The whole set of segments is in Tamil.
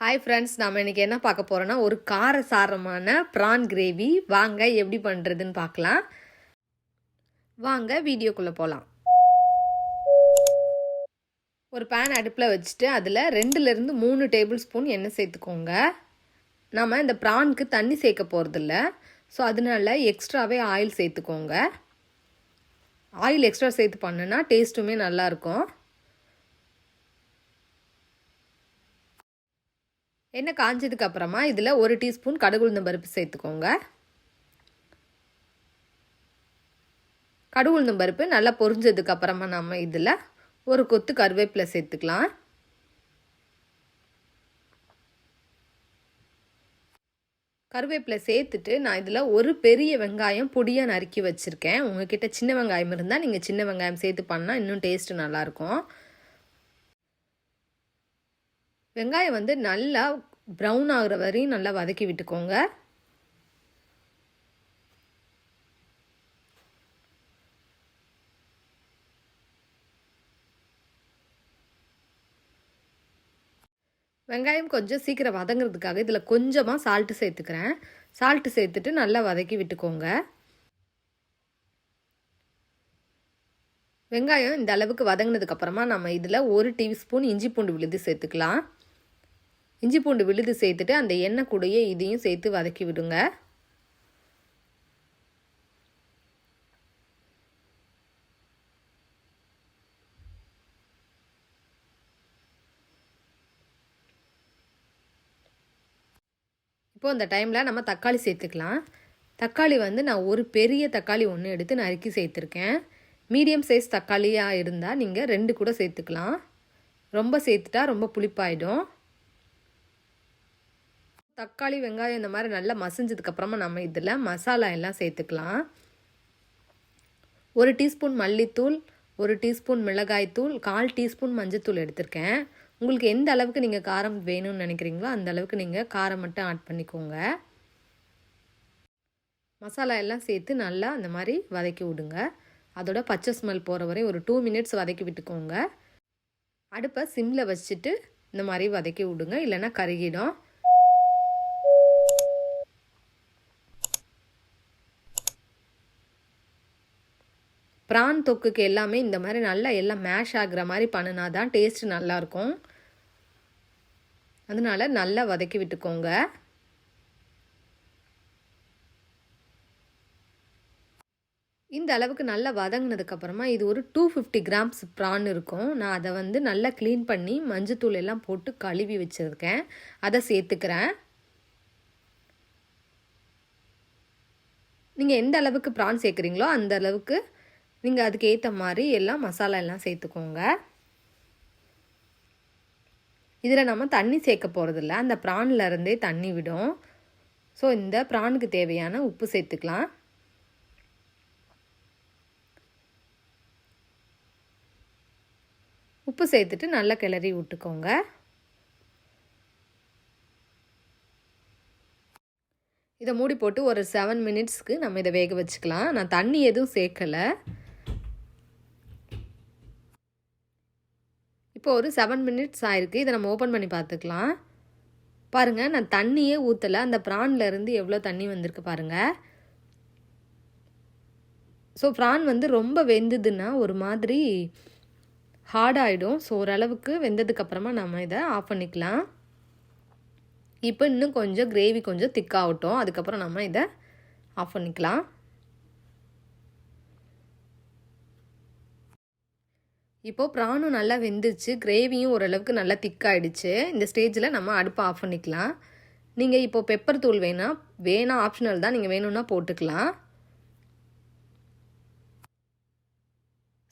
ஹாய் ஃப்ரெண்ட்ஸ், நம்ம இன்றைக்கி என்ன பார்க்க போகிறோன்னா ஒரு காரசாரமான ப்ரான் கிரேவி. வாங்க எப்படி பண்ணுறதுன்னு பார்க்கலாம். வாங்க வீடியோக்குள்ளே போகலாம். ஒரு பேன் அடுப்பில் வச்சுட்டு அதில் 2லேருந்து 3 டேபிள் ஸ்பூன் எண்ணெய் சேர்த்துக்கோங்க. நம்ம இந்த ப்ரானுக்கு தண்ணி சேர்க்க போகிறதில்ல, ஸோ அதனால எக்ஸ்ட்ராவே ஆயில் சேர்த்துக்கோங்க. ஆயில் எக்ஸ்ட்ரா சேர்த்து பண்ணுனா டேஸ்ட்டுமே நல்லாயிருக்கும். எண்ணெய் காஞ்சதுக்கு அப்புறமா இதில் 1 டீஸ்பூன் கடுகு உளுந்தம் பருப்பு சேர்த்துக்கோங்க. கடுகு உளுந்தம் பருப்பு நல்லா பொரிஞ்சதுக்கு அப்புறமா நம்ம இதில் ஒரு கொத்து கருவேப்பிலை சேர்த்துக்கலாம். கருவேப்பிலை சேர்த்துட்டு நான் இதில் ஒரு பெரிய வெங்காயம் பொடியாக நறுக்கி வச்சுருக்கேன். உங்ககிட்ட சின்ன வெங்காயம் இருந்தால் நீங்கள் சின்ன வெங்காயம் சேர்த்து பண்ணால் இன்னும் டேஸ்ட்டு நல்லாயிருக்கும். வெங்காயம் நல்லா ப்ரௌன் ஆகிற வரையும் நல்லா வதக்கி விட்டுக்கோங்க. வெங்காயம் கொஞ்சம் சீக்கிரம் வதங்கிறதுக்காக இதில் கொஞ்சமாக சால்ட்டு சேர்த்துக்கிறேன். சால்ட்டு சேர்த்துட்டு நல்லா வதக்கி விட்டுக்கோங்க. வெங்காயம் இந்த அளவுக்கு வதங்கினதுக்கப்புறமா நம்ம இதில் 1 டீஸ்பூன் இஞ்சி பூண்டு விழுது சேர்த்துக்கலாம். இஞ்சி பூண்டு விழுது சேர்த்துட்டு அந்த எண்ணெய் கூடயே இதையும் சேர்த்து வதக்கி விடுங்க. இப்போ இந்த டைமில் நம்ம தக்காளி சேர்த்துக்கலாம். தக்காளி நான் ஒரு பெரிய தக்காளி ஒன்று எடுத்து நறுக்கி சேர்த்துருக்கேன். மீடியம் சைஸ் தக்காளியாக இருந்தால் நீங்கள் 2 கூட சேர்த்துக்கலாம். ரொம்ப சேர்த்துட்டா ரொம்ப புளிப்பாயிடும். தக்காளி வெங்காயம் இந்த மாதிரி நல்லா மசிஞ்சதுக்கப்புறமா நம்ம இதில் மசாலா எல்லாம் சேர்த்துக்கலாம். 1 டீஸ்பூன் மல்லித்தூள், 1 டீஸ்பூன் மிளகாய்த்தூள், 1/4 டீஸ்பூன் மஞ்சத்தூள் எடுத்திருக்கேன். உங்களுக்கு எந்த அளவுக்கு நீங்கள் காரம் வேணும்னு நினைக்கிறீங்களோ அந்த அளவுக்கு நீங்கள் காரம் மட்டும் ஆட் பண்ணிக்கோங்க. மசாலா எல்லாம் சேர்த்து நல்லா அந்த மாதிரி வதக்கி விடுங்க. அதோட பச்சை ஸ்மெல் போகிற வரை ஒரு 2 மினிட்ஸ் வதக்கி விட்டுக்கோங்க. அடுப்பை சிம்மில் வச்சுட்டு இந்த மாதிரி வதக்கி விடுங்க, இல்லைன்னா கருகிடும். ப்ரான் தொக்குக்கு எல்லாமே இந்த மாதிரி நல்லா எல்லாம் மேஷ் ஆகிற மாதிரி பண்ணினா தான் டேஸ்ட் நல்லாயிருக்கும். அதனால நல்லா வதக்கி விட்டுக்கோங்க. இந்த அளவுக்கு நல்லா வதங்கினதுக்கப்புறமா இது ஒரு 250 கிராம்ஸ் ப்ரான் இருக்கும். நான் அதை நல்லா க்ளீன் பண்ணி மஞ்சத்தூள் எல்லாம் போட்டு கழுவி வச்சுருக்கேன். அதை சேர்த்துக்கிறேன். நீங்கள் எந்த அளவுக்கு ப்ரான் சேர்க்குறீங்களோ அந்த அளவுக்கு நீங்கள் அதுக்கு ஏற்ற மாதிரி எல்லாம் மசாலா எல்லாம் சேர்த்துக்கோங்க. இதில் நம்ம தண்ணி சேர்க்க போகிறதில்ல, அந்த ப்ரான்ல இருந்தே தண்ணி விடும். ஸோ இந்த ப்ரானுக்கு தேவையான உப்பு சேர்த்துக்கலாம். உப்பு சேர்த்துட்டு நல்லா கிளறி விட்டுக்கோங்க. இதை மூடி போட்டு ஒரு 7 மினிட்ஸ்க்கு நம்ம இதை வேக வச்சுக்கலாம். நான் தண்ணி எதுவும் சேர்க்கலை. இப்போ ஒரு 7 மினிட்ஸ் ஆயிருக்கு. இதை நம்ம ஓப்பன் பண்ணி பார்த்துக்கலாம். பாருங்கள், நான் தண்ணியே ஊற்றலை. அந்த ப்ரான்ல இருந்து எவ்வளோ தண்ணி வந்திருக்கு பாருங்கள். ஸோ ப்ரான் ரொம்ப வெந்ததுன்னா ஒரு மாதிரி ஹார்டாகிடும். ஸோ ஓரளவுக்கு வெந்ததுக்கப்புறமா நம்ம இதை ஆஃப் பண்ணிக்கலாம். இப்போ இன்னும் கொஞ்சம் கிரேவி கொஞ்சம் திக்காகட்டும், அதுக்கப்புறம் நம்ம இதை ஆஃப் பண்ணிக்கலாம். இப்போது ப்ரானும் நல்லா வெந்துச்சு, கிரேவியும் ஓரளவுக்கு நல்லா திக்காயிடுச்சு. இந்த ஸ்டேஜில் நம்ம அடுப்பை ஆஃப் பண்ணிக்கலாம். நீங்கள் இப்போது பெப்பர் தூள் வேணாம் ஆப்ஷனல் தான், நீங்கள் வேணும்னா போட்டுக்கலாம்.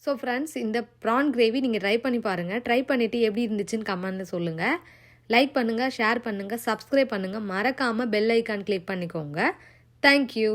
ஸோ ஃப்ரெண்ட்ஸ், இந்த ப்ரான் கிரேவி நீங்கள் ட்ரை பண்ணி பாருங்கள். ட்ரை பண்ணிவிட்டு எப்படி இருந்துச்சுன்னு கமெண்ட்டில் சொல்லுங்கள். லைக் பண்ணுங்கள், ஷேர் பண்ணுங்கள், சப்ஸ்கிரைப் பண்ணுங்கள். மறக்காமல் பெல் ஐக்கான் கிளிக் பண்ணிக்கோங்க. தேங்க்யூ.